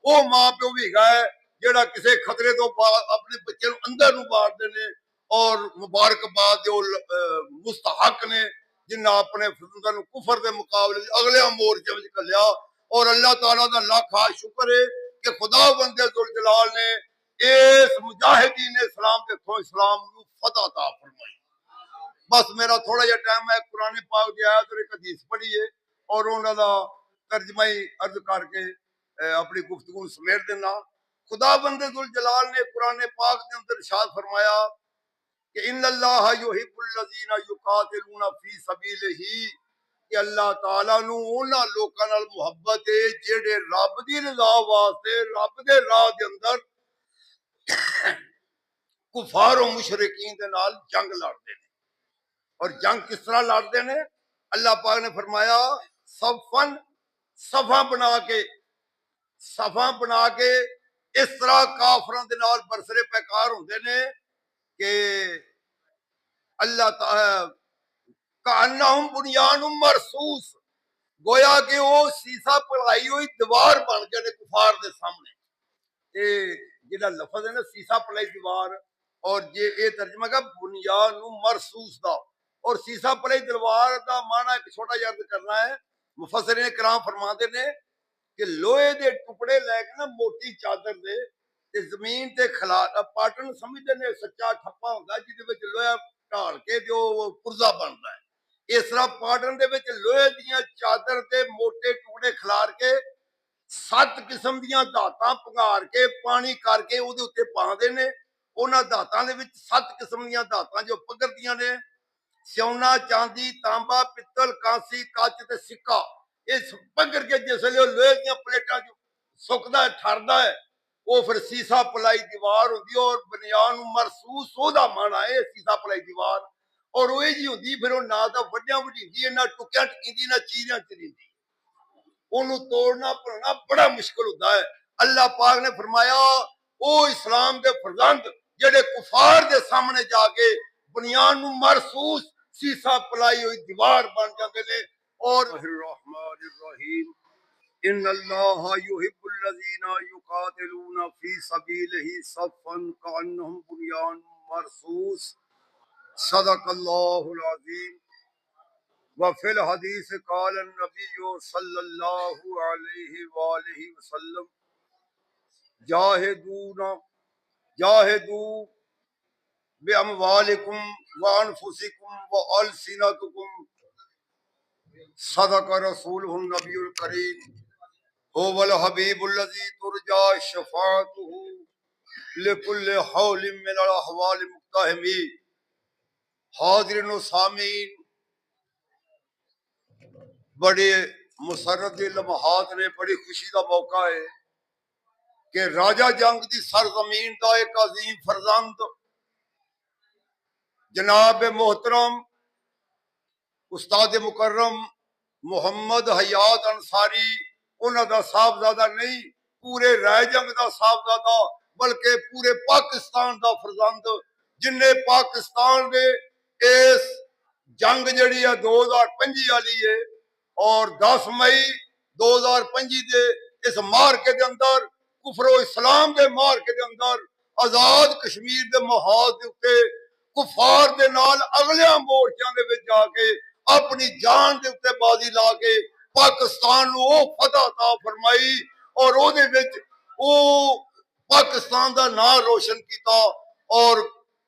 वो मां प्यो भी है जेड़ा किसी खतरे तो अपने बच्चे अंदर बाढ़ते ने और मुबारकबाद जो मुस्तहक ने जिन्हें अपने कुफर के मुकाबले अगले मोर्चे में घलिया। और अल्लाह ताला का लाख शुक्र है कि खुदा बंदे जुल जलाल ने इस मुजाहिदीन इस्लाम के थो इस्लाम फतह अता फरमाई। बस मेरा थोड़ा जहा टाइम है कुरान पाक की आयत और एक हदीस पढ़ी है और उन्होंने तर्जमा ही अर्ज करके अपनी गुफ्तगू समेट देना। खुदा बंदे दुल जलाल ने कुरान पाक के अंदर इरशाद फरमाया कि इन्नल्लाह युहिब्बुल्लज़ीना युकातिलूना फी सबीलिही कि अल्लाह ताला नू उन्हां लोकां नाल मुहब्बत है जेड़े रब दी रज़ा वास्ते रब दे राह दे अंदर कुफार और मुशरिकीन दे नाल जंग लड़ते हैं। और जंग किस तरह लड़ते हैं? अल्लाह पाक ने फरमाया सफन सफा बना के इस तरह काफरां दे नाल बरसरे पैकार होंदे ने कि अल्लाह कान्नाहुम बुनियानुम मरसूस गोया कि वो सीसा पलाई हुई दीवार बन गए ने कुफार दे सामने। जेड़ा लफज है ना सीसा पलाई दीवार और ये तर्जमा का बुनियानुम मरसूस दा और सीसा पलाई दीवार का माना एक छोटा याद करना है। मुफस्सिरीन किराम फरमाते ने कि लोहे के टुकड़े लैके ना मोटी चादर दे ते जमीन ते खिला पाटन समझते ने सच्चा ठप्पा होंदा जिहदे लोहा ढाल के जो पुर्जा बनता है। इस तरह पाटन दे विच लोहे दियां चादर ते मोटे टुकड़े खिलार के 7 किस्म दियां धातां पंगार के पानी करके उहदे उत्ते पांदे ने। उन्हां धातां दे विच 7 किस्म दियां धातां जो पगरदियां ने सोना चांदी तांबा पित्तल कांसी कच ते सिक्का। इस पगर के जिसले लोहे दियां प्लेटां सुकदा है ठरदा है वो फिर सीसा पलाई दीवार होंदी और बनियान मरसूस ओदा माना है सीसा पलाई दीवार। और वो जी होंदी फिर ना तो वड्डियां वडींदी ना टुकियां टकींदी ना चीरियां चरींदी। ओनू तोड़ना भरना बड़ा मुश्किल होता है। अल्लाह पाक ने फरमाया ओ इस्लाम के फरजंद जेडे कुफार के सामने जाके बुनियान मरसूस सीसा पलाई हुई दीवार बन जाते हैं। और रहमानिर्रहीम इन्नल्लाह युहिब्बुल्लज़ीना युकातिलूना फी सबीलिही सफ़न कअन्नहुम बुनियान मरसूस सदक़ल्लाहुल अज़ीम। वफ़िल हदीस क़ाल नबी सल्लल्लाहु अलैहि वसल्लम जाहिदू बिअमवालिकुम व अनफुसिकुम व अलसिनतिकुम सदक़ रसूलुहुन नबियुल करीम हुवल हबीबुल्लज़ी तुरजा शफ़ाअतुहु लिकुल्लि हौलिन मिनल अहवाल मुक़्तहमी। हाज़िरीन व सामीन बड़े मुसर्रत लम्हात ने बड़ी खुशी का मौका है कि राजा जंग की सरजमीन का एक अजीम फरजंद जनाब मोहतरम उस्ताद मुकर्रम मुहम्मद हयात अंसारी उन्होंने साहबजादा नहीं पूरे राय जंग का साहबजादा बल्कि पूरे पाकिस्तान का फरजंद जिन्हें पाकिस्तान के इस जंग जी है 2025 वाली है और 10 मई 2025 के इस मार्के के अंदर कुफरो इस्लाम के मार्के के अंदर आजाद कश्मीर के महाल के उत्ते कुफार के नाल अगले मोर्चों के जाके अपनी जान के उत्ते बाजी ला के पाकिस्तान को फतह अता फरमाई और पाकिस्तान का नाम रोशन किया। और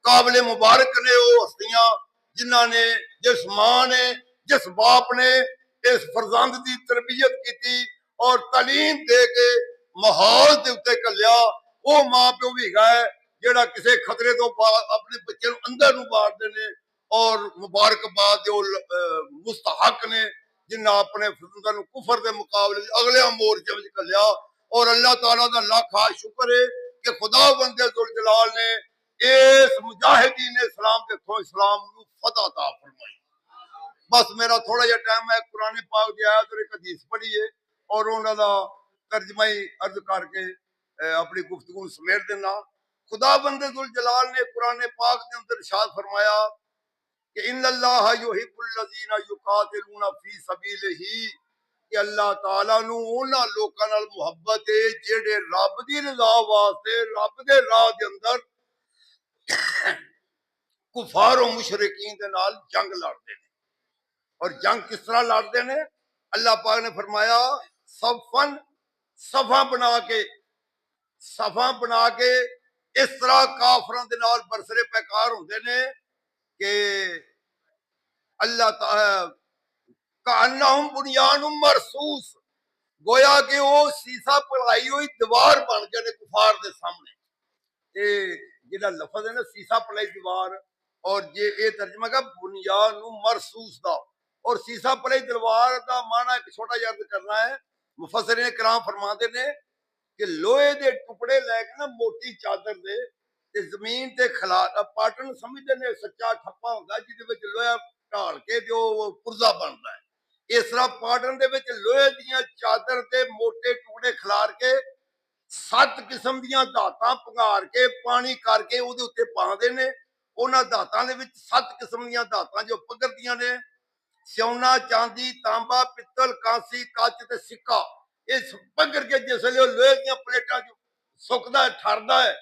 काबिल मुबारक ने वो हस्तियां जिन्होंने जिस मां ने जिस बाप ने इस फरजंद की तरबियत की और तालीम दे के माहौल के उत्ते घलिया वो मां प्यो भी है जेड़ा किसी खतरे तो अपने बच्चे अंदर बाढ़ते हैं। और मुबारकबाद जो मुस्तहक ने जिन्हें अपने कुफर के मुकाबले अगले मोर्चे में घलिया। और अल्लाह ताला का लाख शुक्र है कि खुदा बंदे जुल जलाल ने इस मुजाहिदीन इस्लाम के थो इस्लाम फतह अता फरमाई। बस मेरा थोड़ा जहा टाइम है कुरान पाक की आयत और एक हदीस पढ़ी है और उन्होंने तर्जमा ही अर्ज करके अपनी गुफ्तगू समेट देना। खुदा बंदे दुल जलाल ने कुरान पाक के अंदर इरशाद फरमाया कि इन्नल्लाह युहिब्बुल्लज़ीना युकातिलूना फी सबीलिही कि अल्लाह ताला नू उन्हां लोकां नाल मुहब्बत है जेड़े रब दी रज़ा वास्ते रब दे राह दे अंदर कुफार और मुशरिकीन दे नाल जंग लड़दे ने। और जंग किस तरह लड़दे ने? अल्लाह पाक ने फरमाया सफन सफा बना के इस तरह काफरां दे नाल बरसरे पैकार हुंदे ने कि अल्लाह कान्नाहुम बुनियानुम मरसूस, गोया कि वो सीसा पलाई हुई दीवार बन गए ने कुफार दे सामने। जेड़ा लफज है ना सीसा पलाई दीवार, और ये तर्जमा का बुनियानुम मरसूस दा, और सीसा पलाई दीवार का माना एक छोटा जिहा अर्ज करना है। मुफस्सिरीन किराम फरमाते ने कि लोहे दे टुकड़े लैके ना मोटी चादर दे ते जमीन ते खिलार पाटन समझते ने सच्चा ठप्पा होंदा जिहदे विच लोहा ढाल के जो पुर्जा बनदा है। इस तरह पाटन दे विच लोहे दियां चादर ते मोटे टुकड़े खिलार के 7 किस्म दियां धातां पंगार के पानी करके उहदे उत्ते पाਉਂਦੇ ने। उन्हां धातां दे विच 7 किस्म दियां धातां जो पगरदियां ने, सोना चांदी तांबा पित्तल कांसी कच ते सिक्का। इस पगर के जिसले लोहे दियां प्लेटां सुकदा ठरदा है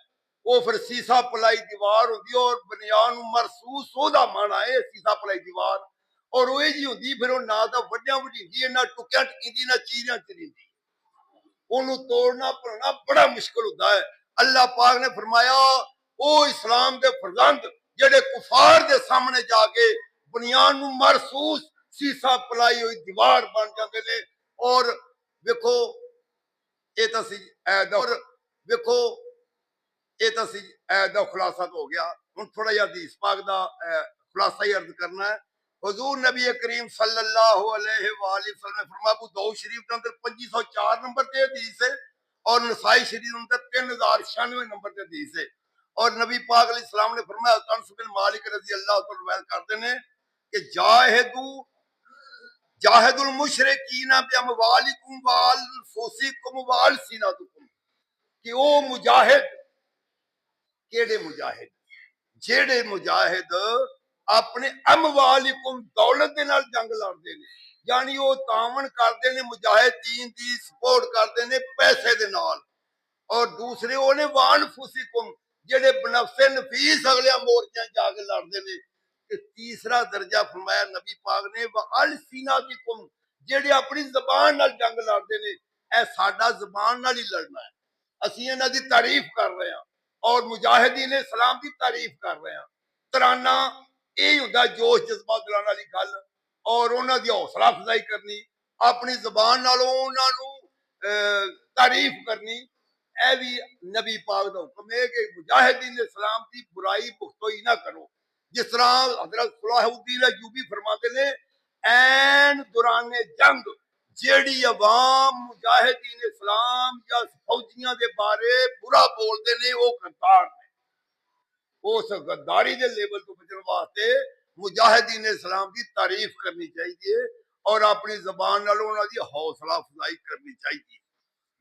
वो फिर सीसा पलाई दीवार होंदी और बुनियान मरसूस ओदा माना है सीसा पलाई दीवार। और वो जी होंदी फिर ना तो वड्डियां वडींदी ना टुकियां टकींदी ना चीरियां चरींदी, ओनू तोड़ना भरना बड़ा मुश्किल होता है। अल्लाह पाक ने फरमाया ओ इस्लाम दे फरजंद जेड़े कुफार दे सामने जाके बुनियान मरसूस सीसा पलाई हुई दीवार बन जाते ने। और वेखो ये तो सी और वेखो ये तो सी दा खुलासा तो हो गया। हुण थोड़ा जिहा हदीस पाक दा खुलासा ही अर्ज करना है। हुजूर नबी करीम सल्लल्लाहु अलैहि वसल्लम ने फरमाया अबू दाऊद शरीफ के अंदर 2504 नंबर पे हदीस है और नसाई शरीफ अंदर 3096 नंबर पे हदीस है। और नबी पाक अलैहिस्सलाम ने फरमाया अनस बिन मालिक रजी अल्लाह तआला रवायत करते हैं कि जाहिदुल मुशरिकीना बिअमवालिकुम व अनफुसिकुम व अलसिनतुकुम, कि ओ मुजाहिद केड़े मुजाहिद जेड़े मुजाहिद अपने अमवालिकुम दौलत दे नाल जंग लड़दे ने, यानी वो तावन करते ने मुजाहिद दीन दी सपोर्ट करते ने पैसे दे नाल। और दूसरे ओने वान फुसिकुम जेड़े बनफसे नफीस अगले मोर्चें जाके लड़ते ने। तीसरा दर्जा फरमाया नबी पाक ने व अलसिनतुकुम जेड़े अपनी जबान नाल जंग लड़ते ने। ए साडा जबान नाल ही लड़ना है, असीं इन्हां दी तारीफ कर रहे हैं और मुजाहिदीन इस्लाम की तारीफ कर रहे हैं। तराना यही होंदा जोश जज्बा दिलाने वाली गल और उन्हां दी हौसला अफजाई करनी, अपनी जबान नालों उन्हां नूं तारीफ करनी। ए भी नबी पाक दा हुक्म है कि मुजाहिदीन इस्लाम की बुराई पुख्तोई ना करो। जिस तरह हजरत सलाहुद्दीन अय्यूबी फरमाते ने ऐन दौराने जंग जेड़ी अवाम मुजाहिदीन इस्लाम या फौजियां दे बारे बुरा बोलते ने वो गद्दार ने। उस गद्दारी के लेवल तो बचने वास्ते मुजाहिदीन इस्लाम की तारीफ करनी चाहिए और अपनी जबान नालों उन्हां दी हौसला अफजाई करनी चाहिए।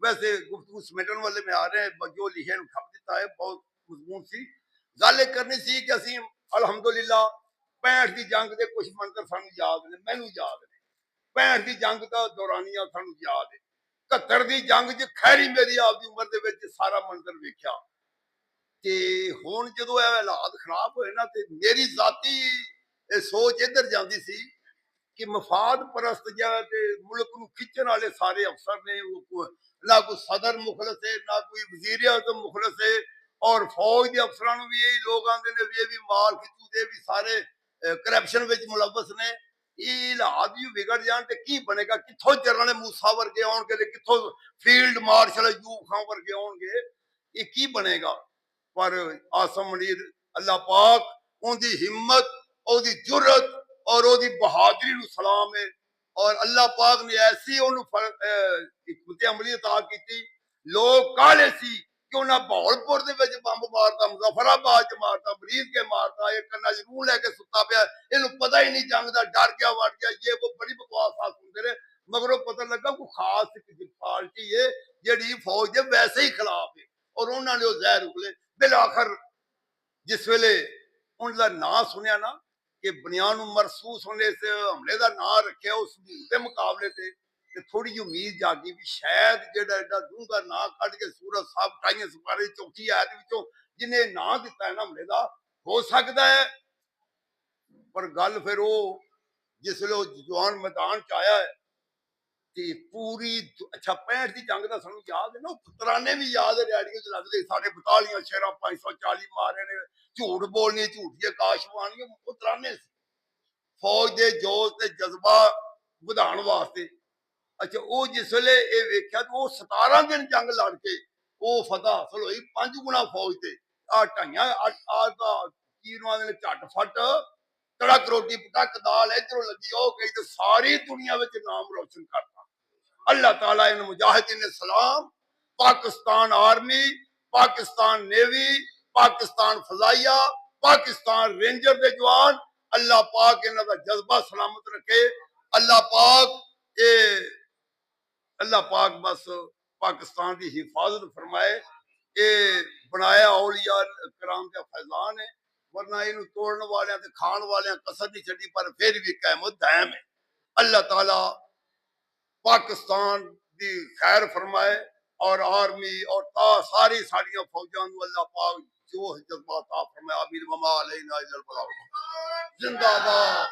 वैसे गुफ्तगू समेटन वाले में आ रहे हैं, जो लिखे खप दिता है बहुत मजमून सी गल करनी सी कि असीं अलहमदुलिल्लाह 65 की जंग के कुछ मंत्र सानू याद ने, मैनू याद ने 65 की जंग का दौरानिया सानू याद है। 71 की जंग च खैरी मेरी आपकी उम्र के विच सारा मंजर वेख्या ते हुण जदों ये हालात खराब होए ना ते मेरी जाती सोच इधर जाती सी कि मफाद परस्त मुल्क नूं खिच्चण वाले सारे अफसर ने, ना कोई सदर मुखलस है ना कोई वजीर आजम मुखलस है। और फौज के अफसरां नूं भी यही लोग आंदे ने ये भी माल खिचू दे भी सारे करप्शन विच मुलवस ने। ये हालात भी बिगड़ जान ते की बनेगा? कित्थों जनरल मूसा वर्गे आउणगे ते कित्थों फील्ड मार्शल अयूब खां वर्गे आउणगे? ये की बनेगा? पर आसम मनीर अल्लाह पाक उनकी हिम्मत ओदी जुर्रत और ओदी बहादुरी नूं सलाम है। और अल्लाह पाक ने ऐसी हिकमत अमली अता की। लोग काले सी कि उन्हें भावलपुर दे विच बंब मारता, मुजफ्फराबाद च मारता, मरीज के मारता, एक कन्ना च रूह लैके सुता पिया, इन्हू पता ही नहीं जंग दा, डर गया वड़ गया, ये वो बड़ी बकवास हाल सुनते रहे। मगरों पता लगा कोई खास पार्टी है जेड़ी फौज के वैसे ही खिलाफ है और उन्होंने वो जहर उगले। बिल आखिर जिस वेले उनका नाम सुनिया ना कि बुनियान मरसूस होने से हमले का नाम रखे उस मुकाबले से ਤੇ ਥੋੜੀ ਜਿਹੀ ਉਮੀਦ ਜਾਗੀ ਵੀ ਸ਼ਾਇਦ ਜਿਹੜਾ ਐਡਾ ਡੂੰਘਾ ਨਾਂ ਕੱਢ ਕੇ ਸੂਰਤ ਸਾਹਿਬ ਟਾਈਆਂ ਸਪਾਰੇ ਚੌਥੀ ਆਇਤ ਵਿੱਚੋਂ ਜਿਹਨੇ ਨਾਂ ਦਿੱਤਾ ਹੈ ਨਾ ਹਮਲੇ ਦਾ, ਹੋ ਸਕਦਾ ਹੈ। ਪਰ ਗੱਲ ਫਿਰ ਉਹ ਜਿਸ ਵੇਲੇ ਉਹ ਜਵਾਨ ਮੈਦਾਨ ਚ ਆਇਆ ਹੈ ਤੇ ਪੂਰੀ ਅੱਛਾ 65 ਦੀ ਜੰਗ ਦਾ ਸਾਨੂੰ ਯਾਦ ਹੈ ਨਾ, ਤਰਾਨੇ ਵੀ ਯਾਦ ਹੈ, ਰੈਡੀਓ ਚ ਲੱਗਦੇ ਸਾਡੇ 42 ਸ਼ੇਰਾਂ 540 ਮਾਰੇ ਨੇ, ਝੂਠ ਬੋਲਣੀ ਝੂਠੀ ਆਕਾਸ਼ਬਾਣੀ, ਉਹ ਤਰਾਨੇ ਸੀ ਫੌਜ ਦੇ ਜੋਸ਼ ਤੇ ਜਜ਼ਬਾ ਵਧਾਉਣ ਵਾਸਤੇ। ਅੱਛਾ ਉਹ ਜਿਸ ਵੇਲੇ ਇਹ ਵੇਖਿਆ ਤੇ ਉਹ 17 ਦਿਨ ਜੰਗ ਲੜ ਕੇ ਉਹ ਫਤਹ ਹਾਸਲ ਹੋਈ 5 ਗੁਣਾ ਫੌਜ ਤੇ। ਆ ਢਾਈਆਂ ਕੀ ਨੇ ਝੱਟ ਫੱਟ ਕੜਕ ਰੋਟੀ ਪਟਕ ਦਾਲ ਇਧਰੋਂ ਲੱਗੀ ਉਹ ਗਈ ਤੇ ਸਾਰੀ ਦੁਨੀਆ ਵਿੱਚ ਨਾਮ ਰੋਸ਼ਨ ਕਰਤਾ। अल्लाह ताला इन मुजाहिदीन सलाम, पाकिस्तान आर्मी, पाकिस्तान नेवी, पाकिस्तान फजाइया, पाकिस्तान रेंजर के जवान, अल्लाह पाक इन्हां दा जज्बा सलामत रखे। अल्लाह पाक बस पाकिस्तान की हिफाजत फरमाए। ये बनाया औलिया कराम का फैजान है, वरना इन्हू तोड़न वाले ते खान वाले कसर नहीं छड़ी, पर फिर भी कायम दायम है। अल्लाह ताला पाकिस्तान की खैर फरमाए और आर्मी और सारी साड़ियां फौजां अल्लाह पाक जो जज्बा अता फरमाए। आमीन वमा अलैना इल्लल बलाग। जिंदाबाद।